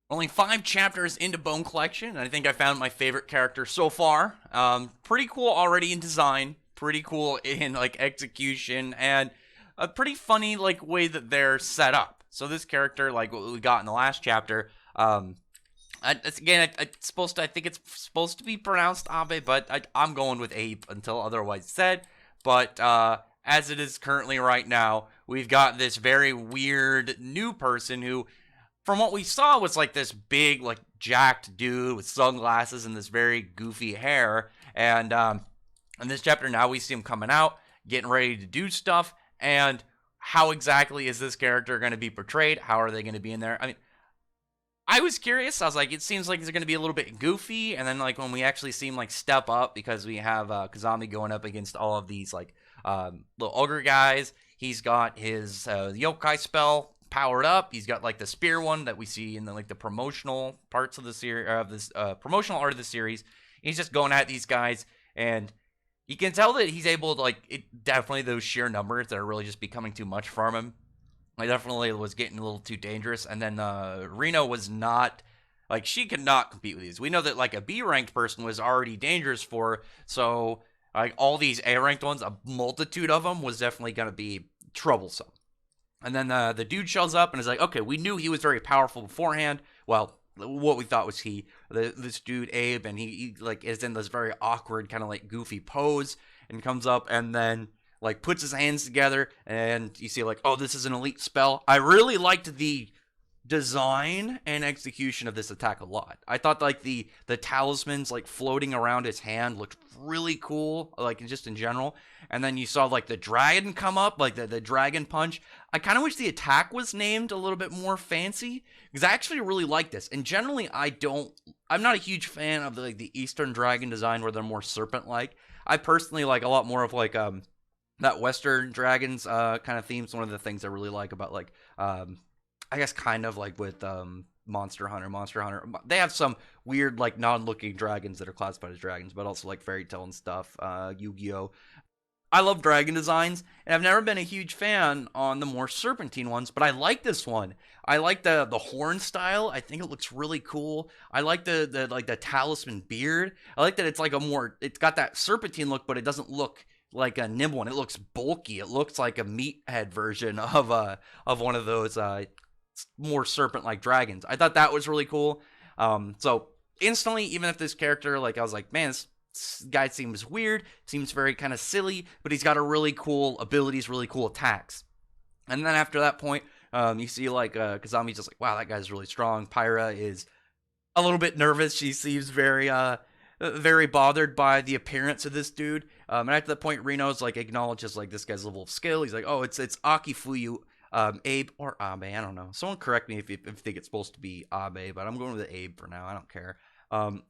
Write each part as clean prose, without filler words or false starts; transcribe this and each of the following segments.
Only 5 chapters into Bone Collection, and I think I found my favorite character so far. Pretty cool already in design, pretty cool in like execution, and a pretty funny like way that they're set up. So this character, like what we got in the last chapter, it's supposed to. I think it's supposed to be pronounced Abe, but I'm going with Abe until otherwise said. But as it is currently right now, we've got this very weird new person who, from what we saw, was like this big, like jacked dude with sunglasses and this very goofy hair. And in this chapter, now we see him coming out, getting ready to do stuff. And how exactly is this character going to be portrayed? How are they going to be in there? I mean, I was curious. I was like, it seems like they're going to be a little bit goofy, and then like when we actually see him like step up, because we have Kazami going up against all of these like little ogre guys. He's got his yokai spell powered up. He's got like the spear one that we see in the like the promotional parts of the series, of this promotional art of the series. He's just going at these guys, and you can tell that he's able to like it. Definitely those sheer numbers that are really just becoming too much for him. I definitely was getting a little too dangerous. And then Reno was not, like, she could not compete with these. We know that like a B ranked person was already dangerous for her, so like all these A ranked ones, a multitude of them was definitely going to be troublesome. And then the dude shows up and is like, okay, we knew he was very powerful beforehand. Well, what we thought was this dude Abe, and he like is in this very awkward kind of like goofy pose and comes up and then like puts his hands together, and you see like, oh, this is an elite spell. I really liked the design and execution of this attack a lot. I thought like the talismans like floating around his hand looked really cool, like just in general. And then you saw like the dragon come up, like the dragon punch. I kind of wish the attack was named a little bit more fancy, because I actually really like this. And generally, I'm not a huge fan of the Eastern dragon design where they're more serpent like. I personally like a lot more of like that Western Dragons kind of themes. One of the things I really like about like I guess kind of like with Monster Hunter. Monster Hunter, they have some weird like non-looking dragons that are classified as dragons, but also like fairy tale and stuff. Yu-Gi-Oh. I love dragon designs, and I've never been a huge fan on the more serpentine ones, but I like this one. I like the horn style. I think it looks really cool. I like the like the talisman beard. I like that it's like a more, it's got that serpentine look, but it doesn't look like a nimble one. It looks bulky. It looks like a meathead version of one of those more serpent like dragons. I thought that was really cool. So instantly, even if this character, like I was like, man, this guy seems weird, seems very kind of silly, but he's got a really cool abilities, really cool attacks. And then after that point, you see like Kazami's just like, wow, that guy's really strong. Pyra is a little bit nervous. She seems very bothered by the appearance of this dude. And after that point, Reno's like acknowledges like this guy's level of skill. He's like, oh, it's Akifuyu, Abe or Abe. I don't know. Someone correct me if you think it's supposed to be Abe, but I'm going with Abe for now. I don't care.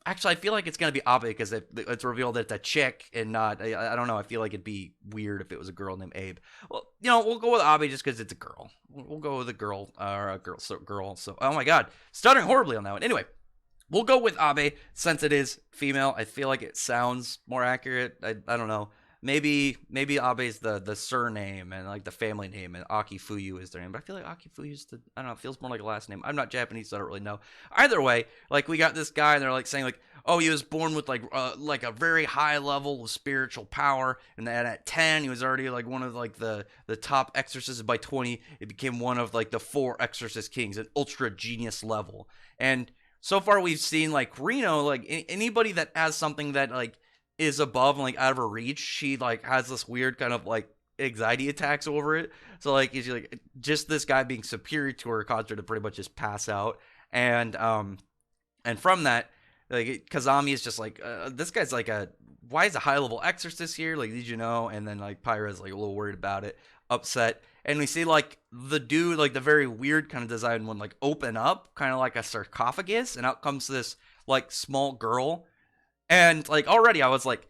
Actually, I feel like it's gonna be Abe because it's revealed that it's a chick and not. I don't know. I feel like it'd be weird if it was a girl named Abe. Well, we'll go with Abe just because it's a girl. We'll go with a girl or a girl. So girl. So oh my god, stuttering horribly on that one. Anyway, we'll go with Abe since it is female. I feel like it sounds more accurate. I don't know. Maybe Abe's the surname and like the family name, and Akifuyu is their name. But I feel like Akifuyu's I don't know, it feels more like a last name. I'm not Japanese, so I don't really know. Either way, like we got this guy and they're like saying like, oh, he was born with like a very high level of spiritual power, and then at 10 he was already like one of like the top exorcists. By 20 it became one of like the 4 exorcist kings, an ultra genius level. And so far we've seen like Reno, like anybody that has something that like is above and like out of her reach, she like has this weird kind of like anxiety attacks over it. So like is like just this guy being superior to her caused her to pretty much just pass out. And from that, like Kazami is just like this guy's like a, why is a high level exorcist here, like did you know? And then like Pyra's like a little worried about it, upset. And we see like the dude, like the very weird kind of design one, like open up kind of like a sarcophagus, and out comes this like small girl. And like already I was like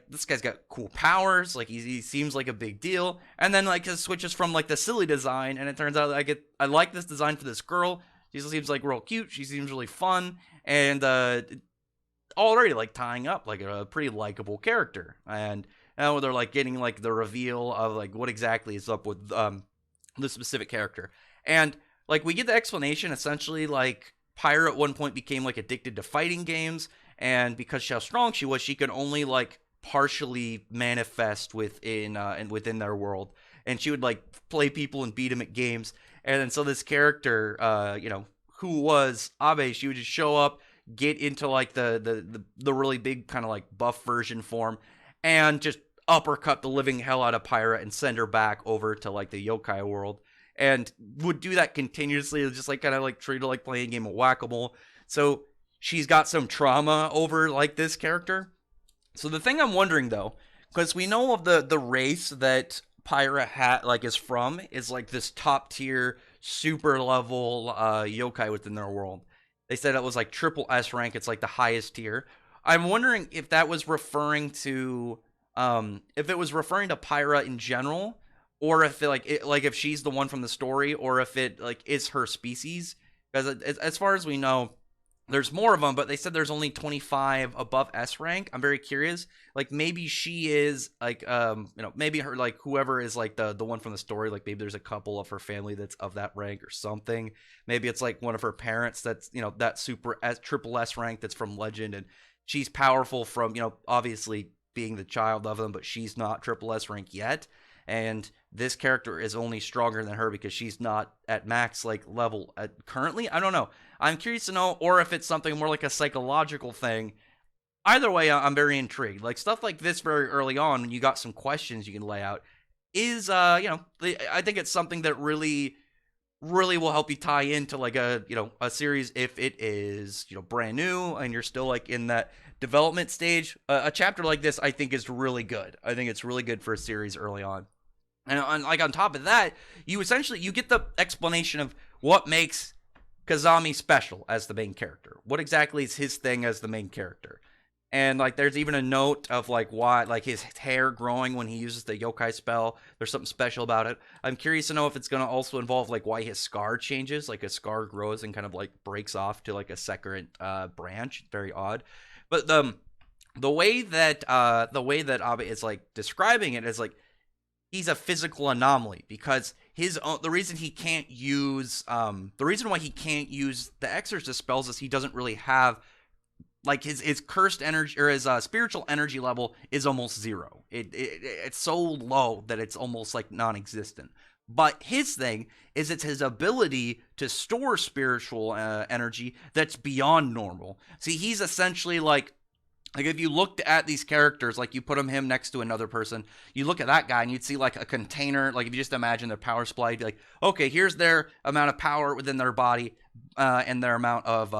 this guy's got cool powers, like he seems like a big deal. And then like it switches from like the silly design, and it turns out I like this design for this girl. She seems like real cute, she seems really fun, and already like tying up like a pretty likable character. And now they're like getting like the reveal of like what exactly is up with the specific character. And like we get the explanation essentially like Pyra at one point became like addicted to fighting games, and because how strong she was, she could only like partially manifest within and within their world, and she would like play people and beat them at games. And then so this character, who was Abe, she would just show up, get into like the really big kind of like buff version form, and just uppercut the living hell out of Pyra and send her back over to like the yokai world, and would do that continuously, just like kind of like treat her like playing a game of whack-a-mole. So she's got some trauma over like this character. So the thing I'm wondering though, because we know of the race that Pyra like is from, is like this top tier super level yokai within their world. They said it was like triple S rank. It's like the highest tier. I'm wondering if that was referring to if it was referring to Pyra in general, or if like if she's the one from the story, or if it like is her species. Because as far as we know, there's more of them, but they said there's only 25 above S rank. I'm very curious. Like maybe she is like maybe her like whoever is like the one from the story, like maybe there's a couple of her family that's of that rank or something. Maybe it's like one of her parents that's that super S triple S rank that's from Legend, and she's powerful from obviously being the child of them, but she's not triple S rank yet. And this character is only stronger than her because she's not at max like level currently. I don't know. I'm curious to know, or if it's something more like a psychological thing. Either way, I'm very intrigued. Like stuff like this very early on, when you got some questions you can lay out, is I think it's something that really will help you tie into like a series if it is brand new and you're still like in that development stage. A chapter like this I think is really good. I think it's really good for a series early on. And like on top of that, you get the explanation of what makes Kazami special as the main character. What exactly is his thing as the main character? And like there's even a note of like why, like his hair growing when he uses the yokai spell. There's something special about it. I'm curious to know if it's going to also involve like why his scar changes, like his scar grows and kind of like breaks off to like a second branch. Very odd. But the way that Abe is like describing it is like he's a physical anomaly, because the reason why he can't use the exorcist spells is he doesn't really have like his cursed energy, or his spiritual energy level is almost zero. It's so low that it's almost like non-existent. But his thing is it's his ability to store spiritual energy that's beyond normal. See, he's essentially like if you looked at these characters, like you put him next to another person, you look at that guy and you'd see like a container. Like if you just imagine their power supply, you'd be like, okay, here's their amount of power within their body, and their amount of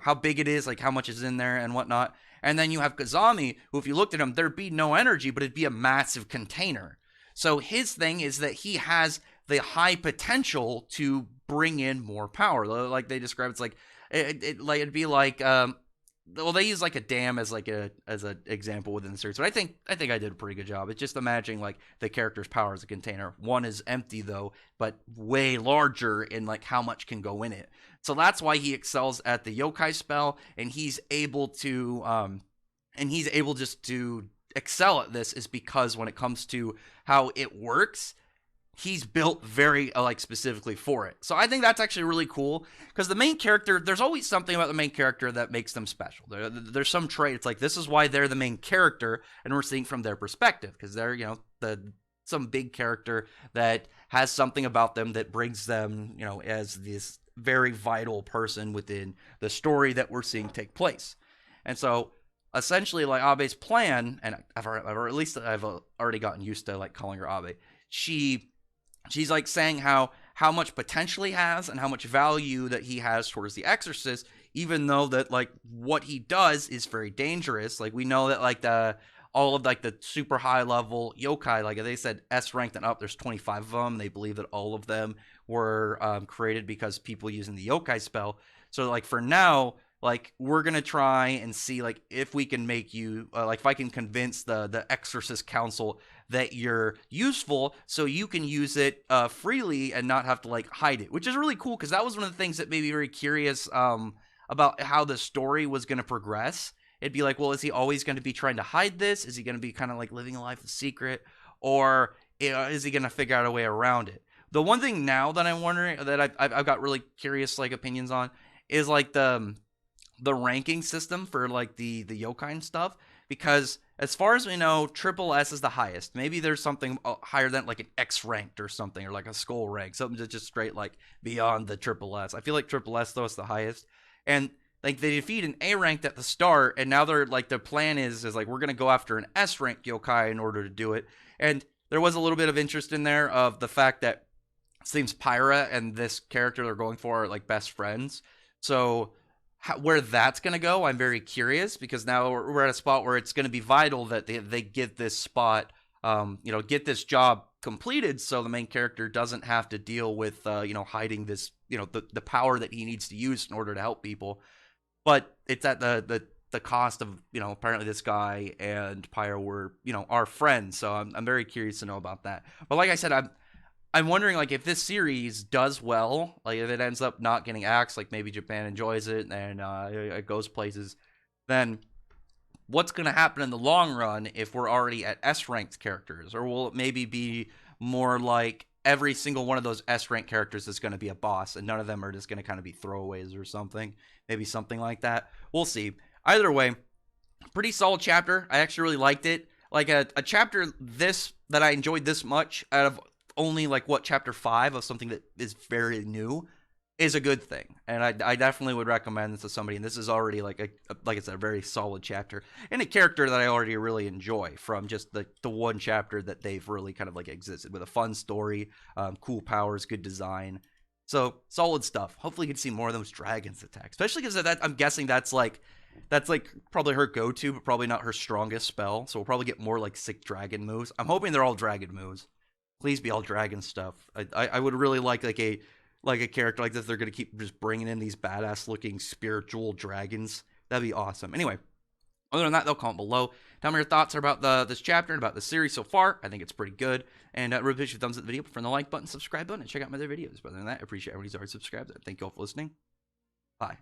how big it is, like how much is in there and whatnot. And then you have Kazami, who if you looked at him, there'd be no energy, but it'd be a massive container. So his thing is that he has the high potential to bring in more power. Like they describe, it's like it'd be like well, they use like a dam as an example within the series, but I think I did a pretty good job. It's just imagining like the character's power as a container. One is empty though, but way larger in like how much can go in it. So that's why he excels at the yokai spell, and he's able just to excel at this, is because when it comes to how it works, he's built very like specifically for it. So I think that's actually really cool, because the main character, there's always something about the main character that makes them special. There's some trait. It's like this is why they're the main character, and we're seeing from their perspective, because they're some big character that has something about them that brings them as this very vital person within the story that we're seeing take place. And so essentially, like Abe's plan, and I've already gotten used to like calling her Abe. She's like saying how much potential he has and how much value that he has towards the exorcist, even though that like what he does is very dangerous. Like we know that like all of like the super high level yokai, like they said S ranked and up, there's 25 of them. They believe that all of them were created because people using the yokai spell. So like for now, like we're gonna try and see like if we can make you like if I can convince the Exorcist Council that you're useful, so you can use it freely and not have to like hide it, which is really cool, because that was one of the things that made me very curious about how the story was gonna progress. It'd be like, well, is he always going to be trying to hide this? Is he going to be kind of like living a life of secret, or is he going to figure out a way around it? The one thing now that I'm wondering, that I've got really curious like opinions on, is like the ranking system for like the yokai and stuff, because as far as we know, triple S is the highest. Maybe there's something higher than like an X ranked or something, or like a skull rank, something that's just straight like beyond the triple S. I feel like triple S though is the highest, and like they defeat an A ranked at the start, and now they're like, their plan is like, we're gonna go after an S ranked yokai in order to do it. And there was a little bit of interest in there of the fact that it seems Pyra and this character they're going for are like best friends. So where that's going to go, I'm very curious, because now we're at a spot where it's going to be vital that they get this spot, get this job completed, so the main character doesn't have to deal with, hiding this, the power that he needs to use in order to help people. But it's at the cost of, apparently this guy and Pyra were, our friends. So I'm very curious to know about that. But like I said, I'm wondering, like, if this series does well, like if it ends up not getting axed, like maybe Japan enjoys it and it goes places, then what's going to happen in the long run if we're already at S-ranked characters? Or will it maybe be more like every single one of those S-ranked characters is going to be a boss, and none of them are just going to kind of be throwaways or something? Maybe something like that. We'll see. Either way, pretty solid chapter. I actually really liked it. Like a chapter that I enjoyed this much out of only like chapter 5 of something that is very new is a good thing, and I definitely would recommend this to somebody. And this is already like I said, a very solid chapter, and a character that I already really enjoy from just the one chapter that they've really kind of like existed, with a fun story, cool powers, good design. So solid stuff. Hopefully you can see more of those dragons attack, especially because I'm guessing that's like probably her go-to, but probably not her strongest spell. So we'll probably get more like sick dragon moves. I'm hoping they're all dragon moves. Please be all dragon stuff. I would really like a character like this. They're gonna keep just bringing in these badass looking spiritual dragons. That'd be awesome. Anyway, other than that, though, comment below. Tell me your thoughts about this chapter and about the series so far. I think it's pretty good. And really appreciate your thumbs up the video, from the like button, subscribe button, and check out my other videos. But other than that, I appreciate everybody's already subscribed. Thank you all for listening. Bye.